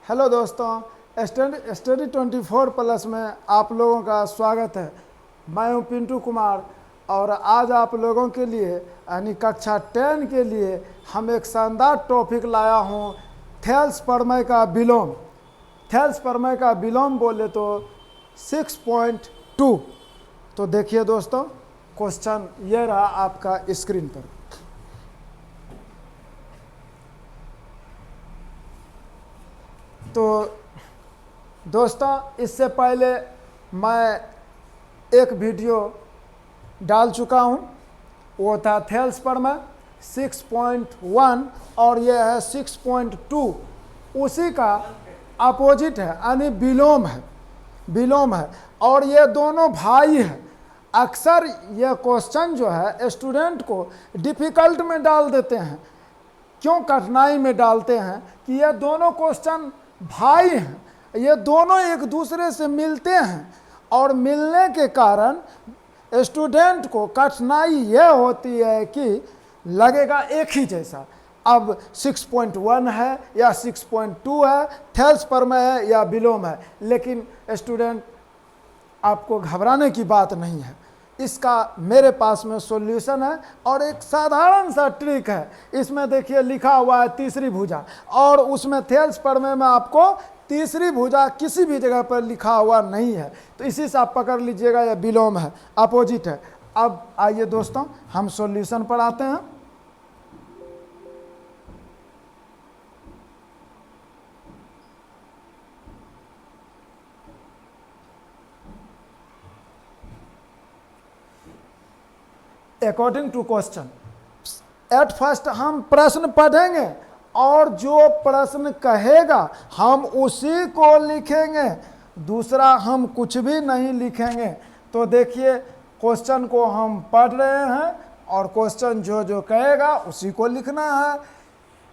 Hello दोस्तों, study 24+ में आप लोगों का स्वागत है। मैं हूं पिंटू कुमार और आज आप लोगों के लिए यानी कक्षा 10 के लिए हम एक शानदार टॉपिक लाया हूं, थेल्स प्रमेय का विलोम। थेल्स प्रमेय का विलोम बोले तो 6.2। तो देखिए दोस्तों, क्वेश्चन ये रहा आपका स्क्रीन पर। तो दोस्तों, इससे पहले मैं एक वीडियो डाल चुका हूं, वो था थेल्स प्रमेय 6.1 और ये है 6.2। उसी का अपोजिट है यानी विलोम है और ये दोनों भाई हैं। अक्सर ये क्वेश्चन जो है स्टूडेंट को डिफ़िकल्ट में डाल देते हैं। क्यों कठिनाई में डालते हैं कि ये दोनों क्वेश्चन भाई हैं, ये दोनों एक दूसरे से मिलते हैं और मिलने के कारण स्टूडेंट को कठिनाई यह होती है कि लगेगा एक ही जैसा। अब 6.1 है या 6.2 है, थेल्स प्रमेय है या विलोम है, लेकिन स्टूडेंट आपको घबराने की बात नहीं है। इसका मेरे पास में सॉल्यूशन है और एक साधारण सा ट्रिक है। इसमें देखिए लिखा हुआ है तीसरी भुजा, और उसमें थेल्स प्रमेय में आपको तीसरी भुजा किसी भी जगह पर लिखा हुआ नहीं है, तो इसी से आप पकड़ लीजिएगा यह विलोम है, अपोजिट है। अब आइए दोस्तों, हम सॉल्यूशन पर आते हैं। According to question, at first हम प्रश्न पढ़ेंगे और जो प्रश्न कहेगा हम उसी को लिखेंगे, दूसरा हम कुछ भी नहीं लिखेंगे। तो देखिए, क्वेश्चन को हम पढ़ रहे हैं और क्वेश्चन जो जो कहेगा उसी को लिखना है।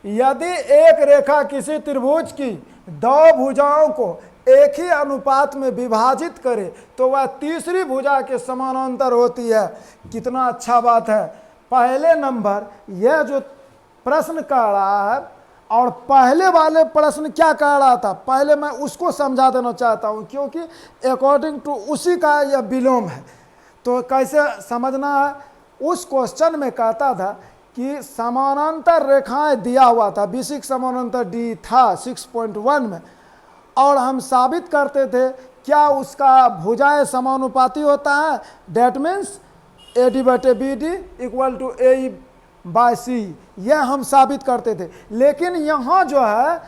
यदि एक रेखा किसी त्रिभुज की दो भुजाओं को एक ही अनुपात में विभाजित करे तो वह तीसरी भुजा के समानांतर होती है। कितना अच्छा बात है। पहले नंबर यह जो प्रश्न कह रहा है और पहले वाले प्रश्न क्या कह रहा था, पहले मैं उसको समझा देना चाहता हूं, क्योंकि अकॉर्डिंग टू उसी का यह विलोम है। तो कैसे समझना है, उस क्वेश्चन में कहता था कि समानांतर रेखाएं दिया हुआ था, B6 समानांतर D था 6.1 में, और हम साबित करते थे क्या उसका भुजाएं समानुपाती होता है। That means AD/BD equal to AE/C, यह हम साबित करते थे। लेकिन यहाँ जो है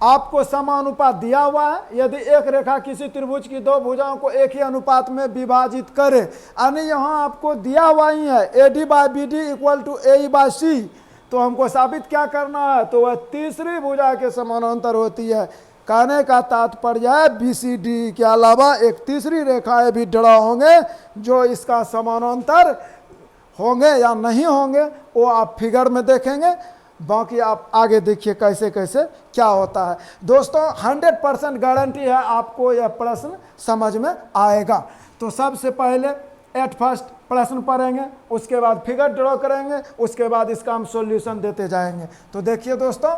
आपको समानुपात दिया हुआ है। यदि एक रेखा किसी त्रिभुज की दो भुजाओं को एक ही अनुपात में विभाजित करे, यानी यहाँ आपको दिया हुआ ही है AD/BD इक्वल टू AE/C, तो हमको साबित क्या करना है, तो वह तीसरी भुजा के समानांतर होती है। कहने का तात्पर्य है BCD के अलावा एक तीसरी रेखाएं भी ड्रा होंगे जो इसका समानांतर होंगे या नहीं होंगे, वो आप फिगर में देखेंगे। बाकी आप आगे देखिए कैसे कैसे क्या होता है। दोस्तों 100% गारंटी है आपको यह प्रश्न समझ में आएगा। तो सबसे पहले एट फर्स्ट प्रश्न पढ़ेंगे, उसके बाद फिगर ड्रॉ करेंगे, उसके बाद इसका हम सॉल्यूशन देते जाएंगे। तो देखिए दोस्तों,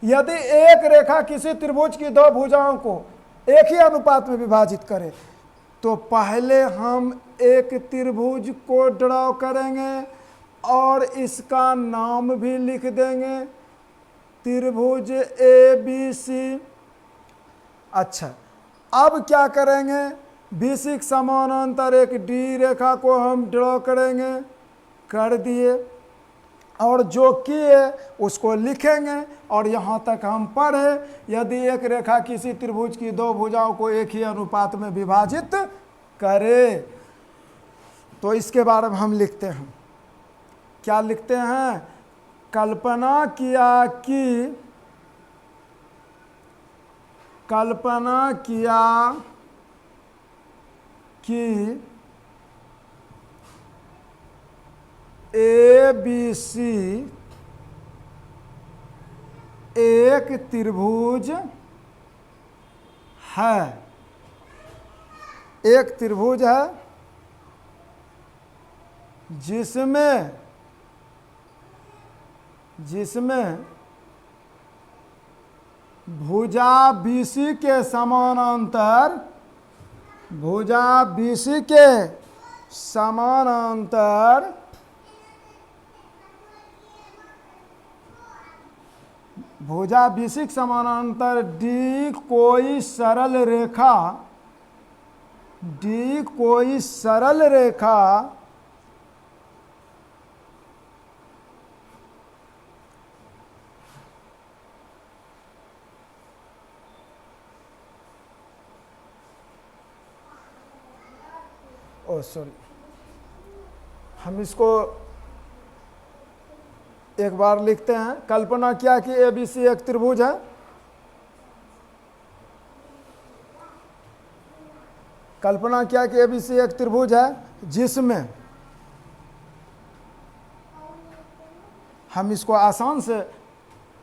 यदि एक रेखा किसी त्रिभुज की दो भुजाओं को एक ही अनुपात में विभाजित करे, तो पहले हम एक त्रिभुज को ड्रॉ करेंगे और इसका नाम भी लिख देंगे, त्रिभुज ABC। अच्छा, अब क्या करेंगे, B6 समानांतर एक D रेखा को हम ड्रॉ करेंगे, कर दिए, और जो किए उसको लिखेंगे। और यहाँ तक हम पढ़े, यदि एक रेखा किसी त्रिभुज की दो भुजाओं को एक ही अनुपात में विभाजित करे, तो इसके बारे में हम लिखते हैं। क्या लिखते हैं, कल्पना किया कि ABC एक त्रिभुज है, एक त्रिभुज है जिसमें भुजा BC के समानांतर, भुजा BC के समानांतर भुजा BC के समानांतर D कोई सरल रेखा, D कोई सरल रेखा सॉरी, हम इसको एक बार लिखते हैं। कल्पना किया कि ABC एक त्रिभुज है, कल्पना किया कि ABC एक त्रिभुज है जिसमें हम इसको आसान से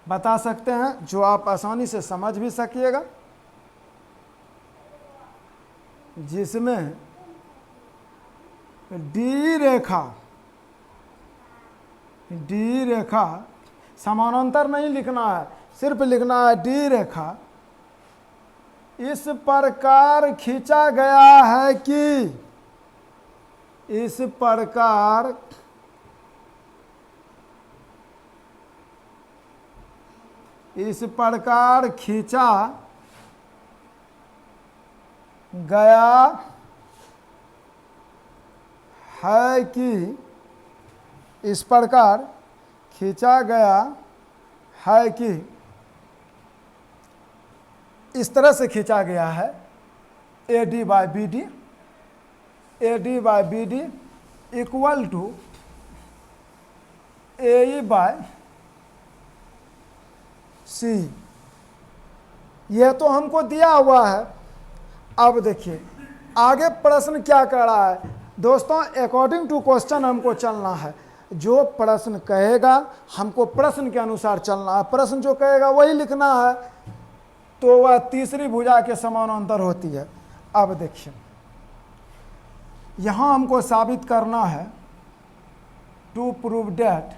बता सकते हैं, जो आप आसानी से समझ भी सकिएगा, जिसमें D रेखा, D रेखा समानांतर नहीं लिखना है, सिर्फ लिखना है D रेखा इस प्रकार खींचा गया है कि, इस प्रकार खींचा गया है कि, इस प्रकार खींचा गया है कि, इस तरह से खींचा गया है AD by BD, AD by BD equal to AE by C। यह तो हमको दिया हुआ है। अब देखिए आगे प्रश्न क्या कर रहा है दोस्तों, अकॉर्डिंग टू क्वेश्चन हमको चलना है। जो प्रश्न कहेगा हमको प्रश्न के अनुसार चलना है, प्रश्न जो कहेगा वही लिखना है, तो वह तीसरी भुजा के समानांतर होती है। अब देखिए यहां हमको साबित करना है टू प्रूव दैट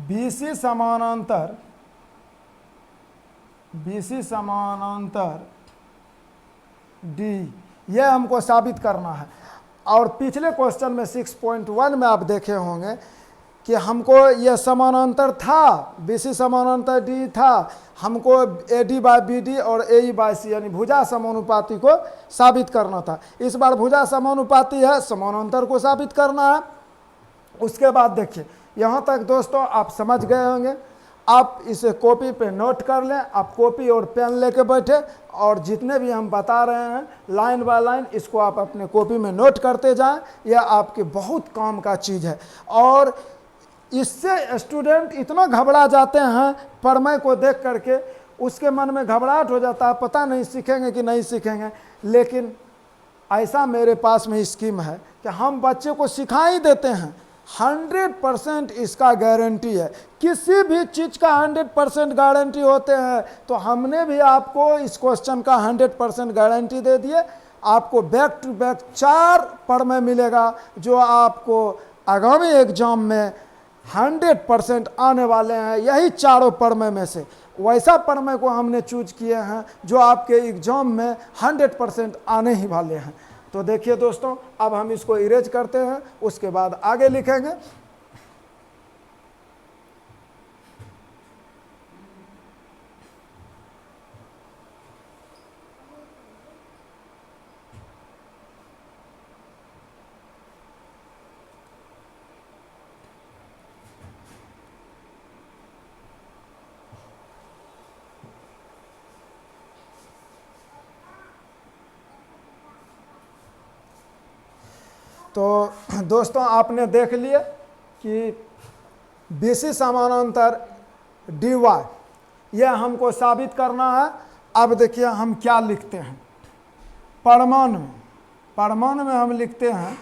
BC समानांतर D, यह हमको साबित करना है। और पिछले क्वेश्चन में 6.1 में आप देखे होंगे कि हमको यह समानांतर था, BC समानांतर D था, हमको AD बाय BD और AE बाय C यानी भुजा समानुपाती को साबित करना था। इस बार भुजा समानुपाती है, समानांतर को साबित करना है। उसके बाद देखिए यहाँ तक दोस्तों आप समझ गए होंगे। आप इसे कॉपी पे नोट कर लें, आप कॉपी और पेन लेके बैठे और जितने भी हम बता रहे हैं लाइन बाय लाइन इसको आप अपने कॉपी में नोट करते जाएं। यह आपके बहुत काम का चीज़ है। और इससे स्टूडेंट इतना घबरा जाते हैं प्रमेय को देख करके, उसके मन में घबराहट हो जाता है, पता नहीं सीखेंगे कि नहीं सीखेंगे। लेकिन ऐसा मेरे पास में स्कीम है कि हम बच्चे को सिखा ही देते हैं। 100% इसका गारंटी है, किसी भी चीज़ का 100% गारंटी होते हैं। तो हमने भी आपको इस क्वेश्चन का 100% गारंटी दे दिए। आपको बैक टू बैक 4 प्रमेय मिलेगा जो आपको आगामी एग्जाम में 100% आने वाले हैं। यही चारों प्रमेय में से वैसा प्रमेय को हमने चूज किए हैं जो आपके एग्जाम में 100% आने ही वाले हैं। तो देखिए दोस्तों, अब हम इसको इरेज करते हैं, उसके बाद आगे लिखेंगे। तो दोस्तों आपने देख लिए कि BC समानांतर DY यह हमको साबित करना है। अब देखिए हम क्या लिखते हैं परमाणु में हम लिखते हैं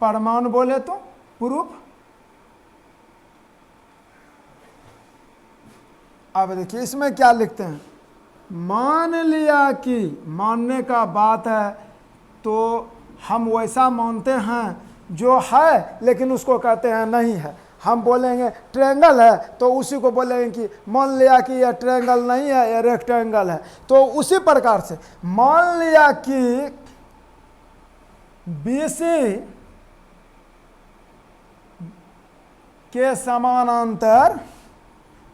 परमाणु बोले तो प्रूफ। अब देखिए इसमें क्या लिखते हैं, मान लिया कि, मानने का बात है तो हम वैसा मानते हैं जो है लेकिन उसको कहते हैं नहीं है। हम बोलेंगे ट्रायंगल है तो उसी को बोलेंगे कि मान लिया कि यह ट्रायंगल नहीं है, यह रेक्टेंगल है। तो उसी प्रकार से मान लिया कि BC के समानांतर,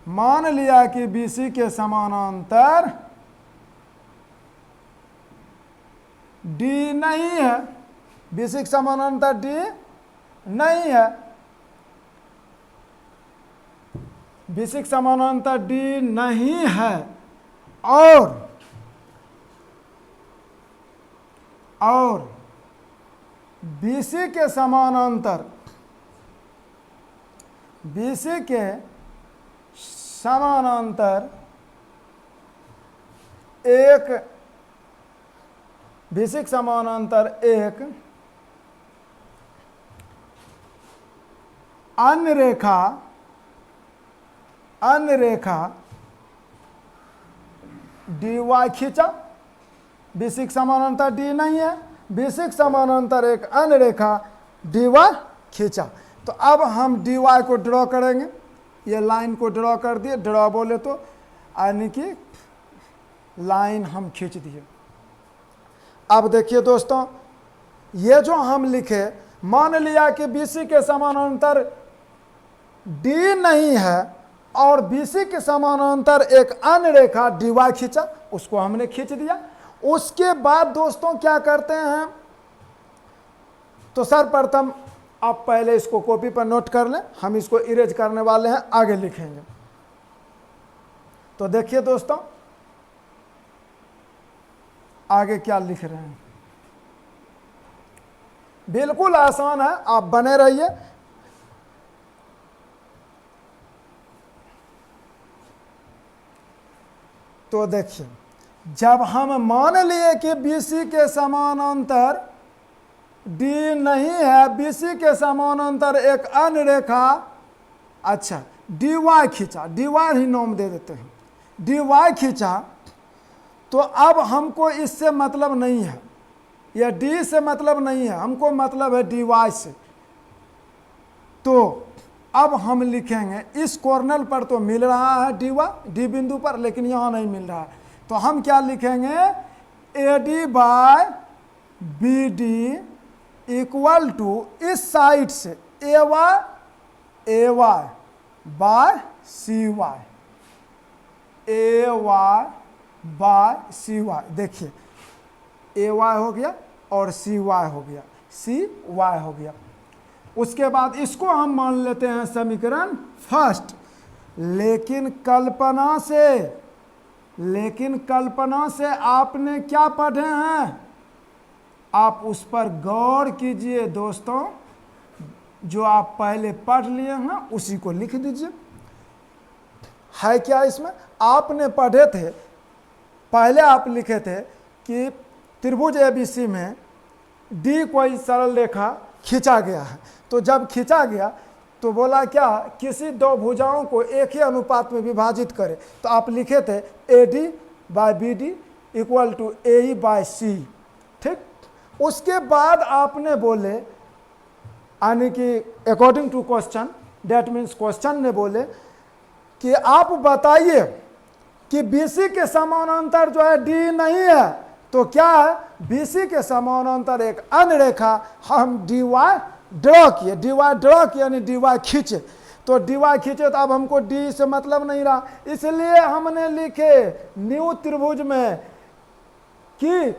मान लिया कि BC के समानांतर D नहीं है, BC के समानांतर D नहीं है, BC के समानांतर D नहीं है और BC के समानांतर, BC के समानांतर एक, BC के समानांतर एक अन्य रेखा DY खींचा। BC के समानांतर D नहीं है, BC के समानांतर एक अन्य रेखा DY खींचा। तो अब हम DY को ड्रॉ करेंगे, ये लाइन को ड्रॉ कर दिए, ड्रॉ बोले तो यानी कि लाइन हम खींच दिए। अब देखिए दोस्तों, ये जो हम लिखे, मान लिया कि BC के समानांतर D नहीं है और BC के समानांतर एक अन्य रेखा DY खींचा, उसको हमने खींच दिया। उसके बाद दोस्तों क्या करते हैं, तो सर्वप्रथम आप पहले इसको कॉपी पर नोट कर लें, हम इसको इरेज करने वाले हैं, आगे लिखेंगे। तो देखिए दोस्तों आगे क्या लिख रहे हैं, बिल्कुल आसान है, आप बने रहिए। तो देखिए, जब हम मान लिए कि BC के समानांतर D नहीं है, BC के समानांतर एक अन्य रेखा, अच्छा DY खींचा, DY ही नाम दे देते हैं, DY खींचा, तो अब हमको इससे मतलब नहीं है, या D से मतलब नहीं है, हमको मतलब है DY से। तो अब हम लिखेंगे, इस कॉर्नर पर तो मिल रहा है DY, D बिंदु पर, लेकिन यहाँ नहीं मिल रहा है, तो हम क्या लिखेंगे, AD by BD equal to इस साइड से AY by CY, AY by CY। देखिए AY हो गया और CY हो गया, CY हो गया। उसके बाद इसको हम मान लेते हैं समीकरण फर्स्ट। लेकिन कल्पना से आपने क्या पढ़े हैं, आप उस पर गौर कीजिए दोस्तों, जो आप पहले पढ़ लिए हैं उसी को लिख दीजिए। है क्या इसमें, आपने पढ़े थे, पहले आप लिखे थे कि त्रिभुज ABC में D कोई सरल रेखा खींचा गया है। तो जब खींचा गया तो बोला क्या, किसी दो भुजाओं को एक ही अनुपात में विभाजित करे। तो आप लिखे थे AD by BD equal to AE by C, ठीक। उसके बाद आपने बोले, यानी कि according to question, that means question ने बोले कि आप बताइए कि BC के समानांतर जो है D नहीं है, तो क्या है, BC के समानांतर एक अन्य रेखा हम DY ड्रॉ किए यानी DY खींचे। तो DY खींचे तो अब हमको D से मतलब नहीं रहा, इसलिए हमने लिखे न्यू त्रिभुज में कि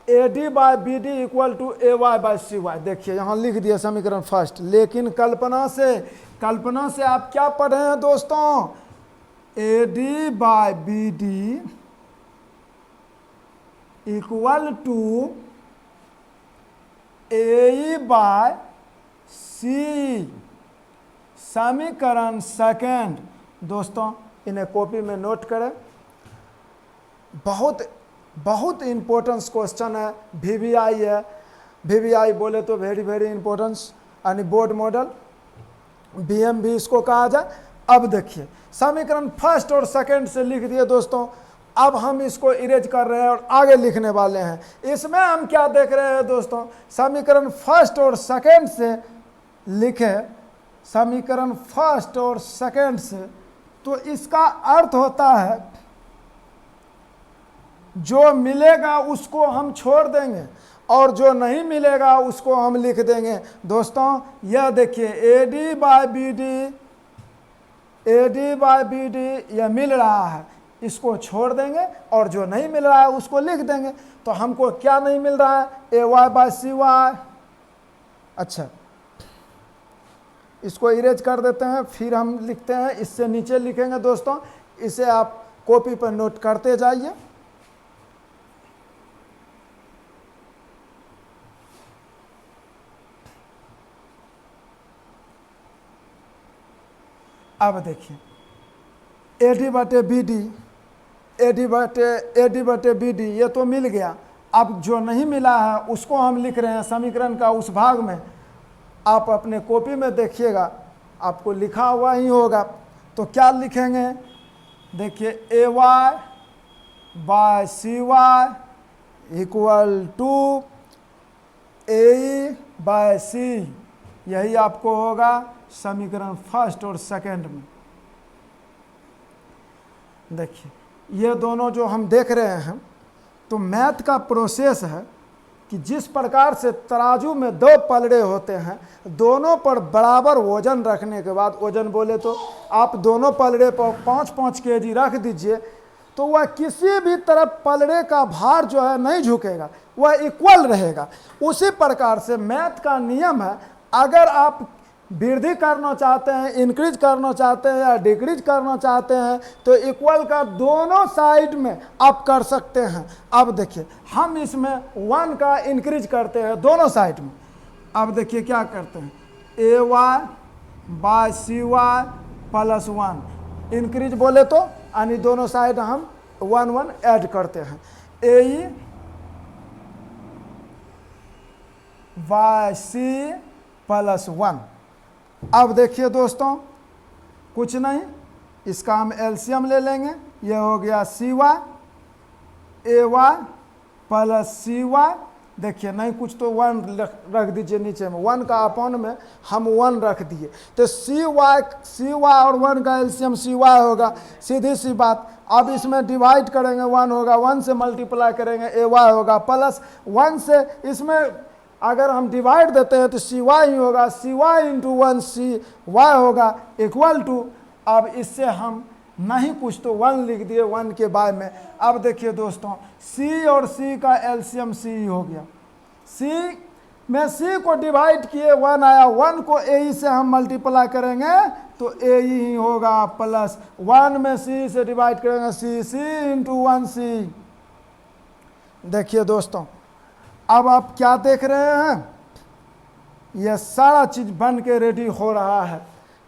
AD by BD equal to AY by CY। देखिए यहाँ लिख दिया समीकरण फर्स्ट। लेकिन कल्पना से आप क्या पढ़े हैं दोस्तों, AD by BD equal to AE by C। समीकरण सेकेंड। दोस्तों इन्हें कॉपी में नोट करें, बहुत इंपॉर्टेंस क्वेश्चन है, VVI है। VVI बोले तो वेरी इंपॉर्टेंस, यानी बोर्ड मॉडल, BM भी इसको कहा जाए। अब देखिए समीकरण फर्स्ट और सेकंड से लिख दिए दोस्तों, अब हम इसको इरेज कर रहे हैं और आगे लिखने वाले हैं। इसमें हम क्या देख रहे हैं दोस्तों, समीकरण फर्स्ट और सेकंड से लिखे, समीकरण फर्स्ट और सेकंड से, तो इसका अर्थ होता है जो मिलेगा उसको हम छोड़ देंगे और जो नहीं मिलेगा उसको हम लिख देंगे। दोस्तों यह देखिए AD बाय BD यह मिल रहा है, इसको छोड़ देंगे और जो नहीं मिल रहा है उसको लिख देंगे। तो हमको क्या नहीं मिल रहा है, AY बाय CY। अच्छा, इसको इरेज कर देते हैं, फिर हम लिखते हैं, इससे नीचे लिखेंगे दोस्तों, इसे आप कॉपी पर नोट करते जाइए। अब देखिए AD बटे BD ये तो मिल गया। अब जो नहीं मिला है उसको हम लिख रहे हैं समीकरण का उस भाग में। आप अपने कॉपी में देखिएगा, आपको लिखा हुआ ही होगा। तो क्या लिखेंगे, देखिए AY by CY equal to AE by C, यही आपको होगा समीकरण फर्स्ट और सेकंड में। देखिए ये दोनों जो हम देख रहे हैं, तो मैथ का प्रोसेस है कि जिस प्रकार से तराजू में दो पलड़े होते हैं, दोनों पर बराबर वजन रखने के बाद, वजन बोले तो आप दोनों पलड़े पर 5-5 kg रख दीजिए, तो वह किसी भी तरफ पलड़े का भार जो है नहीं झुकेगा, वह इक्वल रहेगा। उसी प्रकार से मैथ का नियम है, अगर आप वृद्धि करना चाहते हैं, इंक्रीज करना चाहते हैं या डिक्रीज करना चाहते हैं, तो इक्वल का दोनों साइड में आप कर सकते हैं। अब देखिए हम इसमें 1 का इंक्रीज करते हैं दोनों साइड में। अब देखिए क्या करते हैं, AY by CY plus 1 increase बोले तो यानी दोनों साइड हम 1 ऐड करते हैं। AE by C plus 1। अब देखिए दोस्तों कुछ नहीं, इसका हम एलसीएम ले लेंगे, ये हो गया CY, AY प्लस CY। देखिए नहीं कुछ तो 1 रख दीजिए नीचे में, 1 का अपॉन में हम 1 रख दिए, तो CY और 1 का एलसीएम CY होगा, सीधी सी बात। अब इसमें डिवाइड करेंगे, 1 होगा, 1 से मल्टीप्लाई करेंगे AY होगा, प्लस 1 से इसमें अगर हम डिवाइड देते हैं तो CY ही होगा, CY इंटू 1 CY होगा इक्वल टू, अब इससे हम नहीं कुछ तो 1 लिख दिए 1 के बाद में। अब देखिए दोस्तों C और C का एलसीएम C ही हो गया, C में C को डिवाइड किए 1 आया, 1 को AE से हम मल्टीप्लाई करेंगे तो AE ही होगा, प्लस 1 में C से डिवाइड करेंगे C इंटू 1C। देखिए दोस्तों अब आप क्या देख रहे हैं, यह सारा चीज बन के रेडी हो रहा है।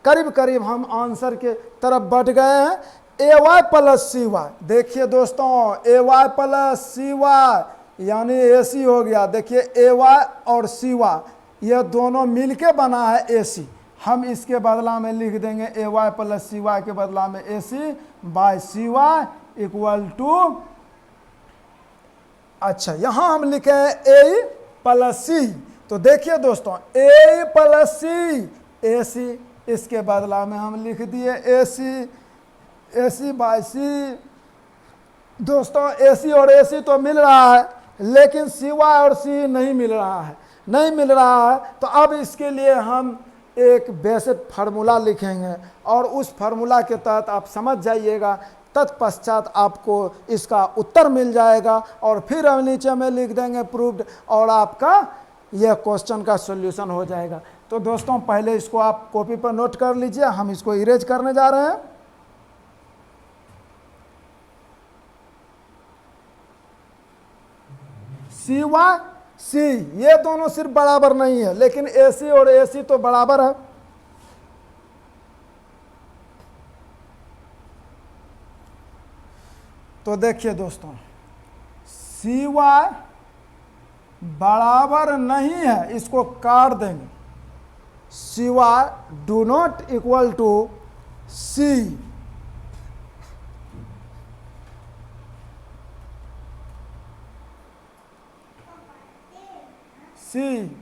करीब करीब हम आंसर के तरफ बढ़ गए हैं। AY प्लस CY, देखिए दोस्तों AY प्लस CY यानी AC हो गया। देखिए AY और CY यह दोनों मिलके बना है AC, हम इसके बदला में लिख देंगे AY प्लस CY के बदला में AC by CY equal to, अच्छा यहाँ हम लिखे हैं A प्लस C, तो देखिए दोस्तों A प्लस C AC, इसके बदला में हम लिख दिए AC बाय C। दोस्तों AC और AC तो मिल रहा है, लेकिन CY और C नहीं मिल रहा है, तो अब इसके लिए हम एक बेसिक फार्मूला लिखेंगे और उस फार्मूला के तहत आप समझ जाइएगा, तत्पश्चात आपको इसका उत्तर मिल जाएगा और फिर हम नीचे में लिख देंगे प्रूव्ड, और आपका यह क्वेश्चन का सॉल्यूशन हो जाएगा। तो दोस्तों पहले इसको आप कॉपी पर नोट कर लीजिए, हम इसको इरेज करने जा रहे हैं। CY C ये दोनों सिर्फ बराबर नहीं है, लेकिन AC और AC तो बराबर है। तो देखिए दोस्तों CY बराबर नहीं है, इसको काट देंगे, CY do not equal to C। सी,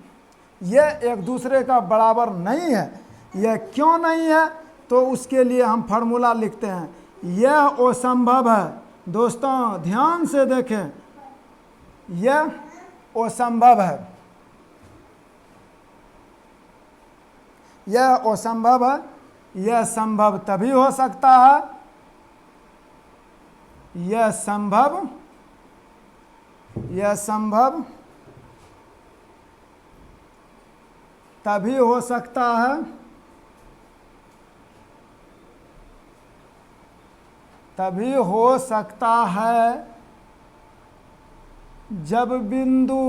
ये एक दूसरे का बराबर नहीं है। यह क्यों नहीं है? तो उसके लिए हम फार्मूला लिखते हैं, यह असंभव है। दोस्तों ध्यान से देखें, यह असंभव है, यह असंभव है। यह संभव तभी हो सकता है, यह संभव तभी हो सकता है, तभी हो सकता है जब बिंदु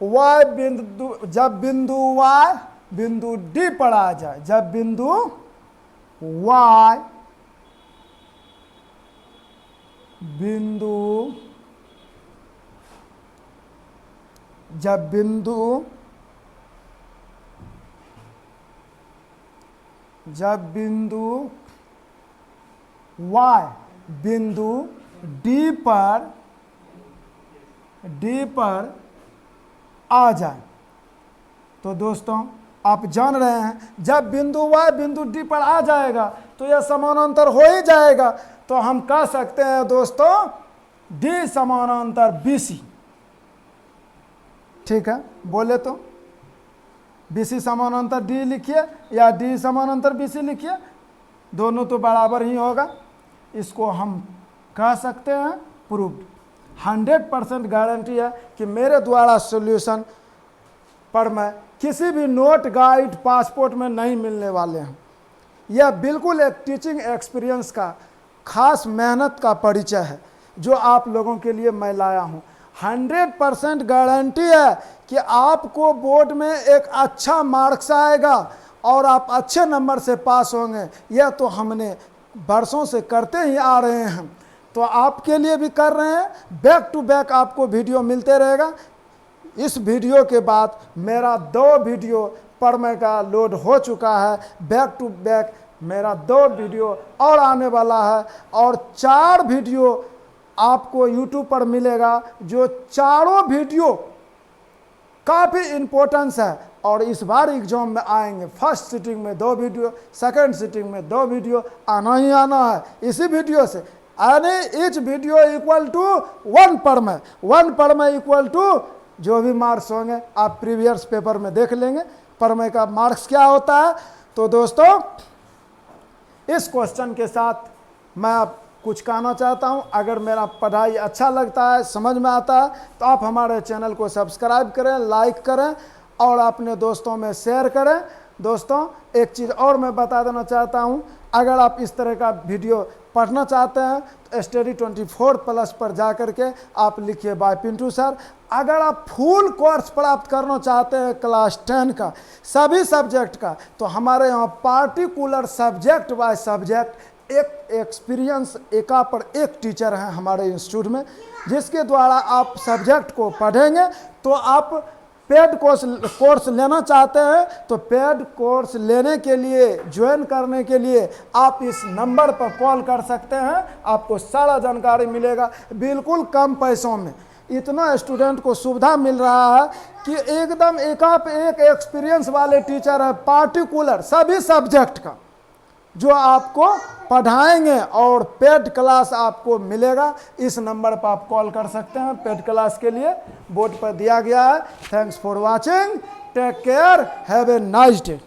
y बिंदु D पर आ जाए, जब बिंदु y बिंदु D पर आ जाए। तो दोस्तों आप जान रहे हैं, जब बिंदु y बिंदु D पर आ जाएगा तो यह समानांतर हो ही जाएगा। तो हम कह सकते हैं दोस्तों D समानांतर BC। ठीक है, बोले तो BC समानांतर D लिखिए या D समानांतर BC लिखिए, दोनों तो बराबर ही होगा। इसको हम कह सकते हैं प्रूव्ड। 100% गारंटी है कि मेरे द्वारा सॉल्यूशन पर मैं किसी भी नोट, गाइड, पासपोर्ट में नहीं मिलने वाले हैं। यह बिल्कुल एक टीचिंग एक्सपीरियंस का खास मेहनत का परिचय है जो आप लोगों के लिए मैं लाया हूँ। 100% गारंटी है कि आपको बोर्ड में एक अच्छा मार्क्स आएगा और आप अच्छे नंबर से पास होंगे। यह तो हमने वर्षों से करते ही आ रहे हैं, तो आपके लिए भी कर रहे हैं। बैक टू बैक आपको वीडियो मिलते रहेगा। इस वीडियो के बाद मेरा 2 वीडियो परमे का लोड हो चुका है। बैक टू बैक मेरा 2 वीडियो और आने वाला है और 4 वीडियो आपको यूट्यूब पर मिलेगा, जो चारों वीडियो काफ़ी इम्पोर्टेंस है और इस बार एग्जाम में आएंगे। फर्स्ट सिटिंग में 2 वीडियो, सेकंड सिटिंग में 2 वीडियो आना ही आना है इसी वीडियो से। यानी ईच वीडियो इक्वल टू 1 परमे, 1 परमे इक्वल टू जो भी मार्क्स होंगे आप प्रीवियस पेपर में देख लेंगे परमे का मार्क्स क्या होता है। तो दोस्तों इस क्वेश्चन के साथ मैं आप कुछ कहना चाहता हूं, अगर मेरा पढ़ाई अच्छा लगता है, समझ में आता है, तो आप हमारे चैनल को सब्सक्राइब करें, लाइक करें और अपने दोस्तों में शेयर करें। दोस्तों एक चीज़ और मैं बता देना चाहता हूं, अगर आप इस तरह का वीडियो पढ़ना चाहते हैं तो स्टडी 24+ पर जा कर के आप लिखिए बाय पिंटू सर। अगर आप फुल कोर्स प्राप्त करना चाहते हैं क्लास 10 का सभी सब्जेक्ट का, तो हमारे यहाँ पार्टिकुलर सब्जेक्ट बाय सब्जेक्ट एक एक्सपीरियंस एका पर एक टीचर हैं हमारे इंस्टीट्यूट में, जिसके द्वारा आप सब्जेक्ट को पढ़ेंगे। तो आप पेड कोर्स लेना चाहते हैं तो पेड कोर्स लेने के लिए, ज्वाइन करने के लिए आप इस नंबर पर कॉल कर सकते हैं। आपको सारा जानकारी मिलेगा बिल्कुल कम पैसों में। इतना स्टूडेंट को सुविधा मिल रहा है कि एकदम एका पे एक एक्सपीरियंस वाले टीचर है, पार्टिकुलर सभी सब्जेक्ट का, जो आपको पढ़ाएंगे और पेड क्लास आपको मिलेगा। इस नंबर पर आप कॉल कर सकते हैं पेड क्लास के लिए, बोर्ड पर दिया गया है। Thanks for watching, take care, have a nice day.